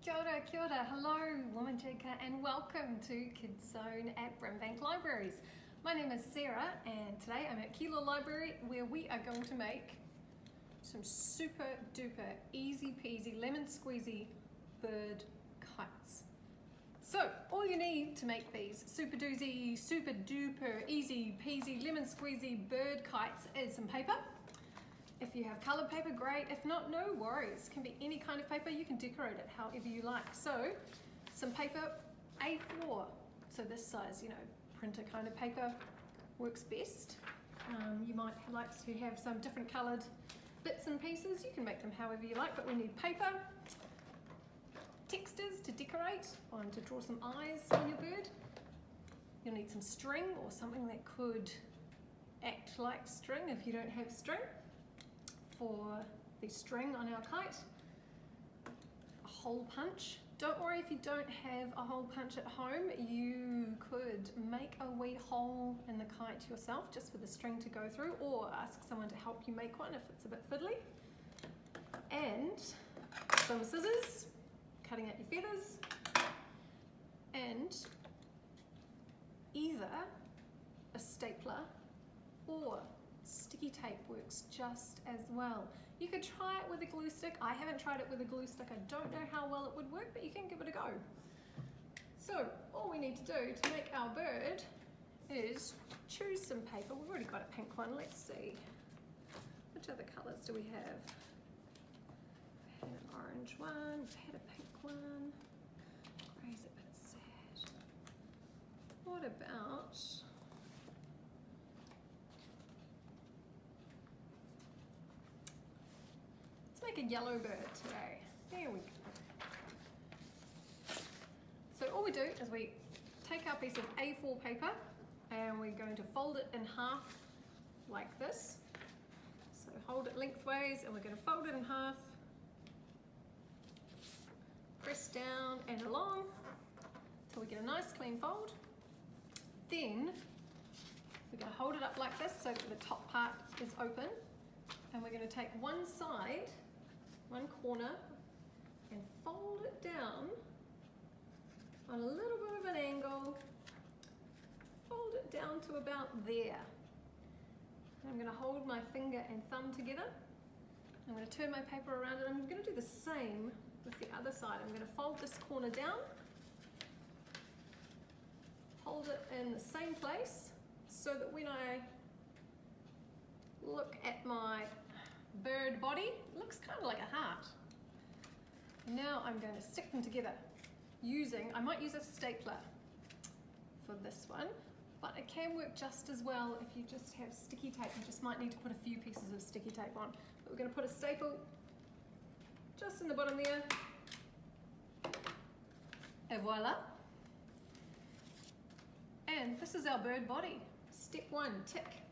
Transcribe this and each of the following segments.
Kia ora, hello Womanjeka and welcome to Kids Zone at Brimbank Libraries. My name is Sarah and today I'm at Keilor Library where we are going to make some super duper easy peasy lemon squeezy bird kites. So all you need to make these super doozy, super duper easy peasy lemon squeezy bird kites is some paper. If you have coloured paper, great. If not, no worries. It can be any kind of paper. You can decorate it however you like. So, some paper, A4. So this size, printer kind of paper works best. You might like to have some different coloured bits and pieces. You can make them however you like, but we need paper, textures to decorate, one to draw some eyes on your bird. You'll need some string or something that could act like string if you don't have string. For the string on our kite, a hole punch. Don't worry if you don't have a hole punch at home, you could make a wee hole in the kite yourself just for the string to go through, or ask someone to help you make one if it's a bit fiddly. And some scissors, cutting out your feathers, and either a stapler or sticky tape works just as well. You could try it with a glue stick. I haven't tried it with a glue stick. I don't know how well it would work, but you can give it a go. So all we need to do to make our bird is choose some paper. We've already got a pink one. Let's see. Which other colours do we have? We've had an orange one, we've had a pink one. Grey's a bit sad. What about make a yellow bird today. There we go. So all we do is we take our piece of A4 paper and we're going to fold it in half like this. So hold it lengthways and we're going to fold it in half. Press down and along until we get a nice clean fold. Then we're going to hold it up like this so that the top part is open. And we're going to take one side, one corner, and fold it down on a little bit of an angle. Fold it down to about there. And I'm going to hold my finger and thumb together. I'm going to turn my paper around and I'm going to do the same with the other side. I'm going to fold this corner down, hold it in the same place so that when I look at my bird body, it looks kind of like a heart. Now I'm going to stick them together I might use a stapler for this one, but it can work just as well if you just have sticky tape. You just might need to put a few pieces of sticky tape on. But we're going to put a staple just in the bottom there. Et voila. And this is our bird body. Step one, tick.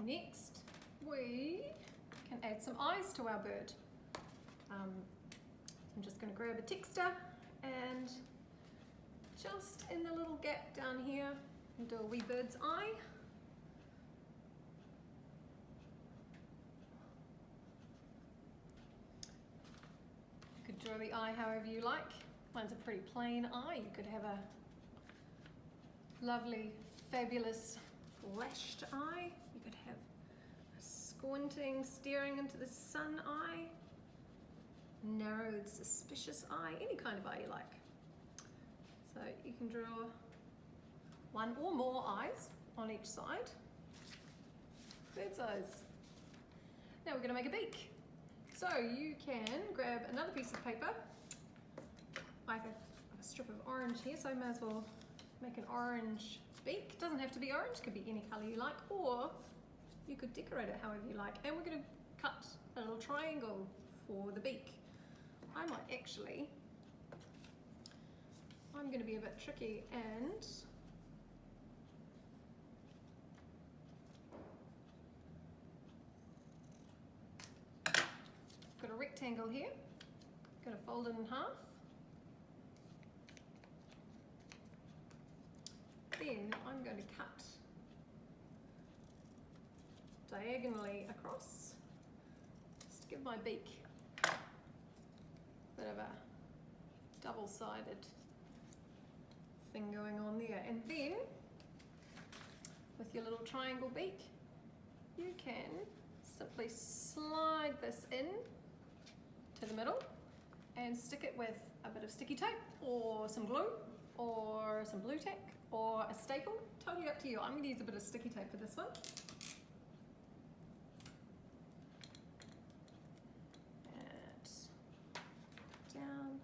Next, we can add some eyes to our bird. I'm just going to grab a texture and just in the little gap down here, do a wee bird's eye. You could draw the eye however you like. Mine's a pretty plain eye. You could have a lovely, fabulous, flashed eye. You could have squinting, staring into the sun eye, narrowed, suspicious eye, any kind of eye you like. So you can draw one or more eyes on each side. Bird's eyes. Now we're going to make a beak. So you can grab another piece of paper. I have a strip of orange here, so I may as well make an orange beak. It doesn't have to be orange, it could be any colour you like, or you could decorate it however you like. And we're going to cut a little triangle for the beak. I'm going to be a bit tricky and got a rectangle here. Going to fold it in half. Then I'm going to cut diagonally across, just to give my beak a bit of a double-sided thing going on there. And then with your little triangle beak, you can simply slide this in to the middle and stick it with a bit of sticky tape or some glue or some blue tack or a staple, totally up to you. I'm going to use a bit of sticky tape for this one. And down,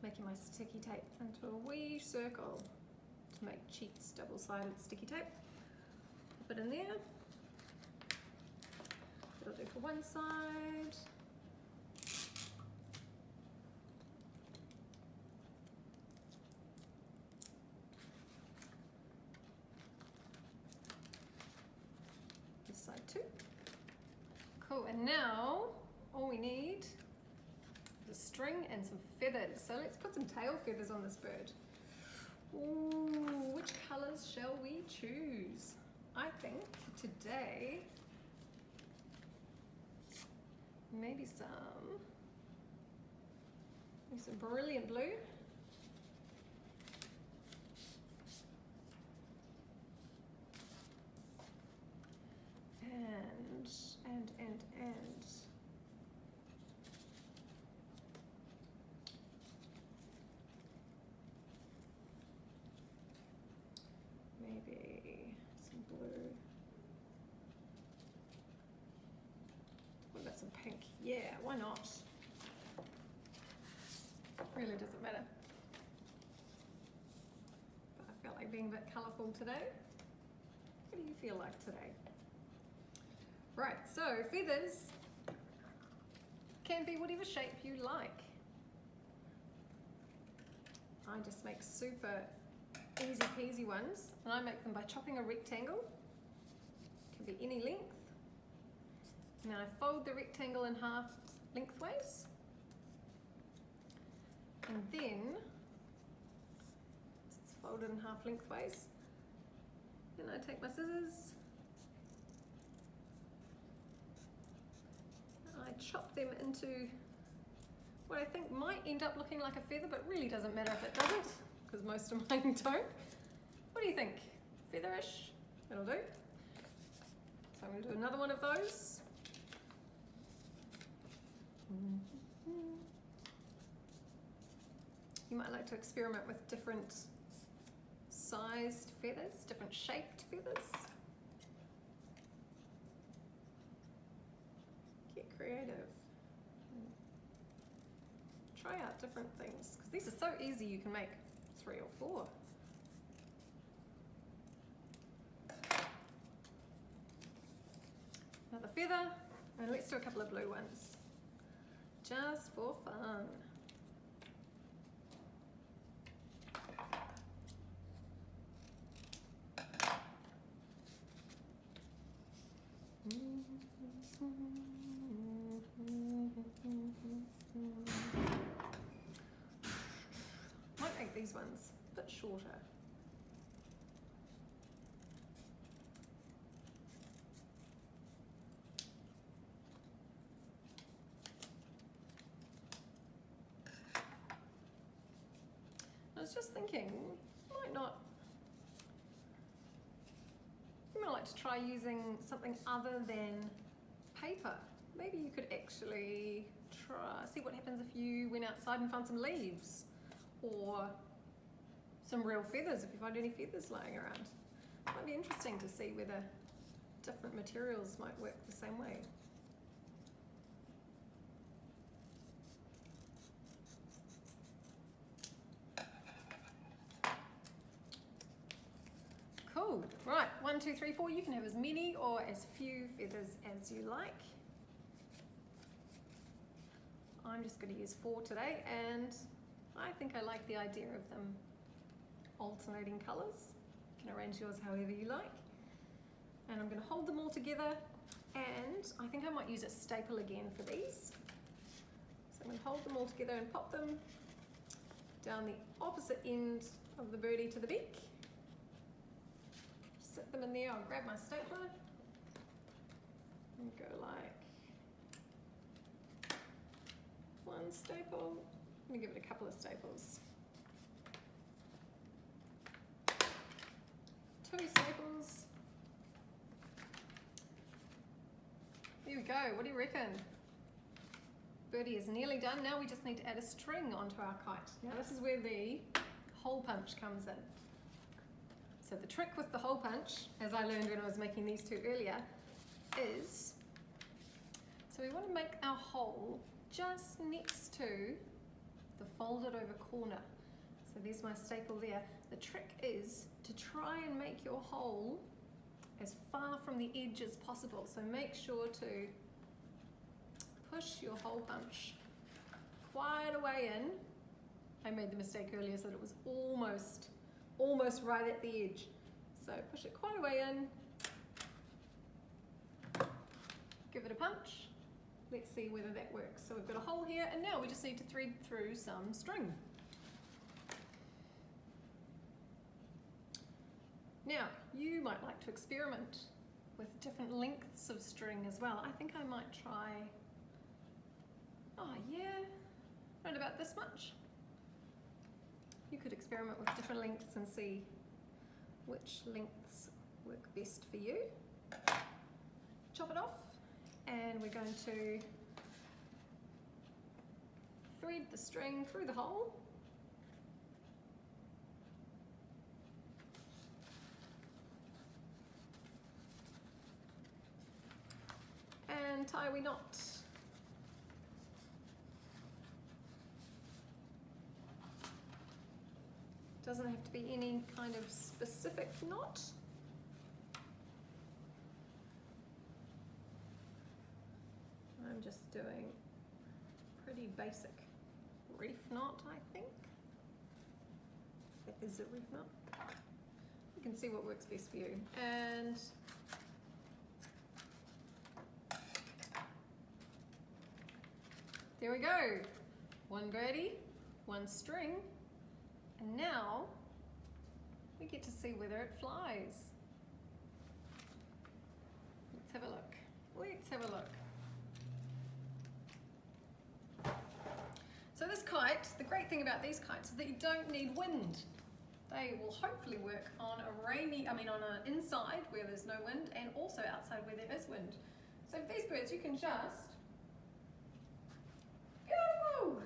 making my sticky tape into a wee circle to make cheats double-sided sticky tape. Pop it in there. That'll do for one side. This side too. Cool, and now all we need is a string and some feathers. So let's put some tail feathers on this bird. Ooh, which colours shall we choose? I think today maybe some brilliant blue. And maybe some blue. What about some pink? Yeah, why not? Really doesn't matter. But I felt like being a bit colourful today. What do you feel like today? Right, so feathers can be whatever shape you like. I just make super easy peasy ones, and I make them by chopping a rectangle. It can be any length. And then I fold the rectangle in half lengthways. And then, it's folded in half lengthways, then I take my scissors, I chop them into what I think might end up looking like a feather, but really doesn't matter if it doesn't, because most of mine don't. What do you think? Featherish? It'll do. So I'm going to do another one of those. You might like to experiment with different sized feathers, different shaped feathers. Get creative. Try out different things, because these are so easy, you can make 3 or 4. Another feather, and let's do a couple of blue ones, just for fun. Might make these ones a bit shorter. I was just thinking, you might like to try using something other than paper. Maybe you could actually see what happens if you went outside and found some leaves, or some real feathers if you find any feathers lying around. It might be interesting to see whether different materials might work the same way. Cool. Right, 1, 2, 3, 4. You can have as many or as few feathers as you like. I'm just going to use 4 today, and I think I like the idea of them alternating colours. You can arrange yours however you like. And I'm going to hold them all together, and I think I might use a staple again for these. So I'm going to hold them all together and pop them down the opposite end of the birdie to the beak. Sit them in there. I'll grab my stapler and go like 1 staple, I'm going to give it a couple of staples. 2 staples. There we go. What do you reckon? Birdie is nearly done. Now we just need to add a string onto our kite. Now this is where the hole punch comes in. So the trick with the hole punch, as I learned when I was making these two earlier, is, so we want to make our hole just next to the folded over corner. So there's my staple there. The trick is to try and make your hole as far from the edge as possible. So make sure to push your hole punch quite a way in. I made the mistake earlier so that it was almost right at the edge. So push it quite a way in. Give it a punch. Let's see whether that works. So we've got a hole here, and now we just need to thread through some string. Now, you might like to experiment with different lengths of string as well. I think I might try, oh yeah, right about this much. You could experiment with different lengths and see which lengths work best for you. Chop it off, and we're going to thread the string through the hole. And tie we knot. Doesn't have to be any kind of specific knot. I'm just doing pretty basic reef knot, I think. That is a reef knot. You can see what works best for you. And there we go. One birdie, one string. And now we get to see whether it flies. Let's have a look. Let's have a look. So this kite, the great thing about these kites is that you don't need wind. They will hopefully work on a rainy, on an inside where there's no wind, and also outside where there is wind. So for these birds, you can just, beautiful!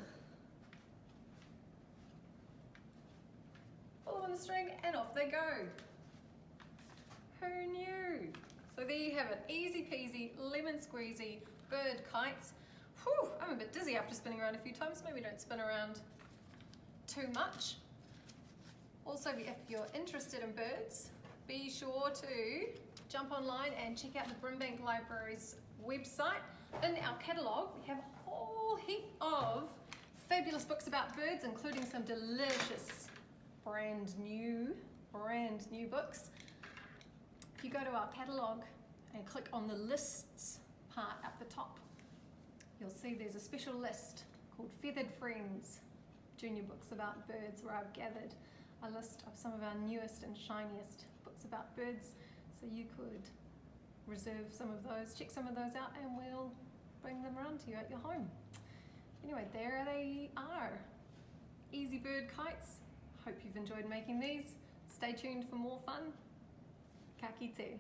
Pull them on the string and off they go. Who knew? So there you have it, easy peasy, lemon squeezy bird kites. Whew, I'm a bit dizzy after spinning around a few times. Maybe don't spin around too much. Also, if you're interested in birds, be sure to jump online and check out the Brimbank Libraries website. In our catalogue, we have a whole heap of fabulous books about birds, including some delicious brand new books. If you go to our catalogue and click on the lists part at the top, you'll see there's a special list called Feathered Friends, junior books about birds, where I've gathered a list of some of our newest and shiniest books about birds. So you could reserve some of those, check some of those out, and we'll bring them around to you at your home. Anyway, there they are. Easy bird kites. Hope you've enjoyed making these. Stay tuned for more fun. Ka kite.